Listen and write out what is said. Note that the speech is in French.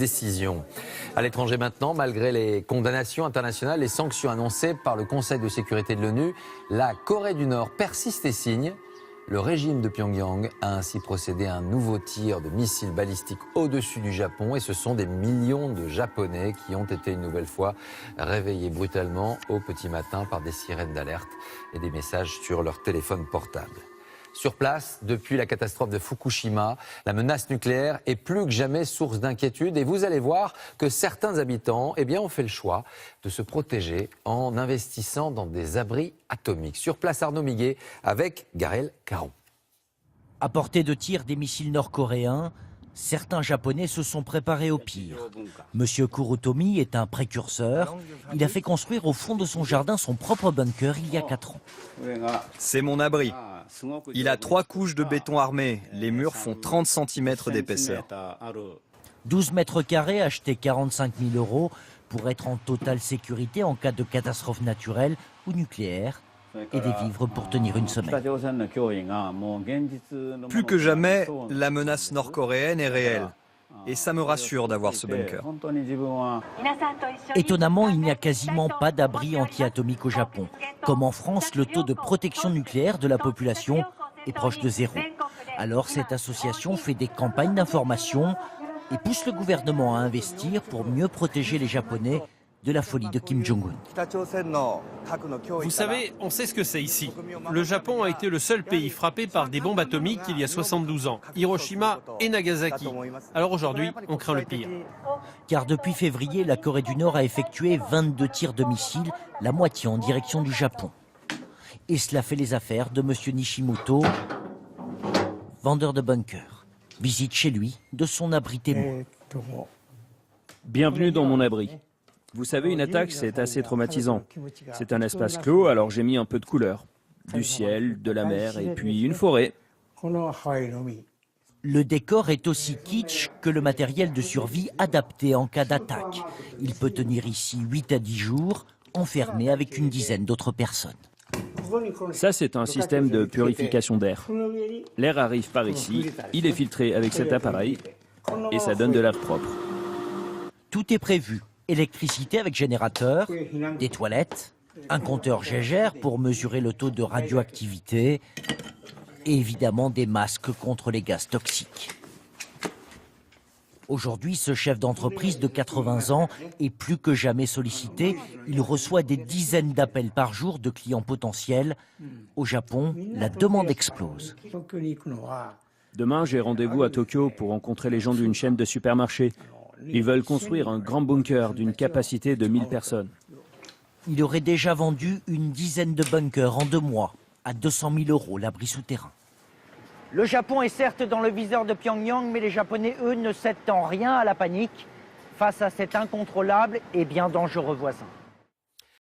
décision. À l'étranger maintenant, malgré les condamnations internationales, les sanctions annoncées par le Conseil de sécurité de l'ONU, la Corée du Nord persiste et signe. Le régime de Pyongyang a ainsi procédé à un nouveau tir de missiles balistiques au-dessus du Japon et ce sont des millions de Japonais qui ont été une nouvelle fois réveillés brutalement au petit matin par des sirènes d'alerte et des messages sur leur téléphone portable. Sur place, depuis la catastrophe de Fukushima, la menace nucléaire est plus que jamais source d'inquiétude et vous allez voir que certains habitants ont fait le choix de se protéger en investissant dans des abris atomiques. Sur place, Arnaud Miguet avec Garel Caron. À portée de tir des missiles nord-coréens, certains Japonais se sont préparés au pire. Monsieur Kurutomi est un précurseur. Il a fait construire au fond de son jardin son propre bunker il y a 4 ans. C'est mon abri. Il a 3 couches de béton armé. Les murs font 30 cm d'épaisseur. 12 mètres carrés achetés 45 000 € pour être en totale sécurité en cas de catastrophe naturelle ou nucléaire et des vivres pour tenir une semaine. Plus que jamais, la menace nord-coréenne est réelle. Et ça me rassure d'avoir ce bunker. Étonnamment, il n'y a quasiment pas d'abri anti-atomique au Japon. Comme en France, le taux de protection nucléaire de la population est proche de 0. Alors cette association fait des campagnes d'information et pousse le gouvernement à investir pour mieux protéger les Japonais de la folie de Kim Jong-un. Vous savez, on sait ce que c'est ici. Le Japon a été le seul pays frappé par des bombes atomiques il y a 72 ans, Hiroshima et Nagasaki. Alors aujourd'hui, on craint le pire. Car depuis février, la Corée du Nord a effectué 22 tirs de missiles, la moitié en direction du Japon. Et cela fait les affaires de M. Nishimoto, vendeur de bunkers. Visite chez lui de son abri témoin. Bienvenue dans mon abri. Vous savez, une attaque, c'est assez traumatisant. C'est un espace clos, alors j'ai mis un peu de couleur. Du ciel, de la mer et puis une forêt. Le décor est aussi kitsch que le matériel de survie adapté en cas d'attaque. Il peut tenir ici 8 à 10 jours, enfermé avec une dizaine d'autres personnes. Ça, c'est un système de purification d'air. L'air arrive par ici, il est filtré avec cet appareil et ça donne de l'air propre. Tout est prévu. Électricité avec générateur, des toilettes, un compteur Geiger pour mesurer le taux de radioactivité et évidemment des masques contre les gaz toxiques. Aujourd'hui, ce chef d'entreprise de 80 ans est plus que jamais sollicité. Il reçoit des dizaines d'appels par jour de clients potentiels. Au Japon, la demande explose. Demain, j'ai rendez-vous à Tokyo pour rencontrer les gens d'une chaîne de supermarchés. Ils veulent construire un grand bunker d'une capacité de 1000 personnes. Il aurait déjà vendu une dizaine de bunkers en 2 mois, à 200 000 € l'abri souterrain. Le Japon est certes dans le viseur de Pyongyang, mais les Japonais, eux, ne cèdent en rien à la panique face à cet incontrôlable et bien dangereux voisin.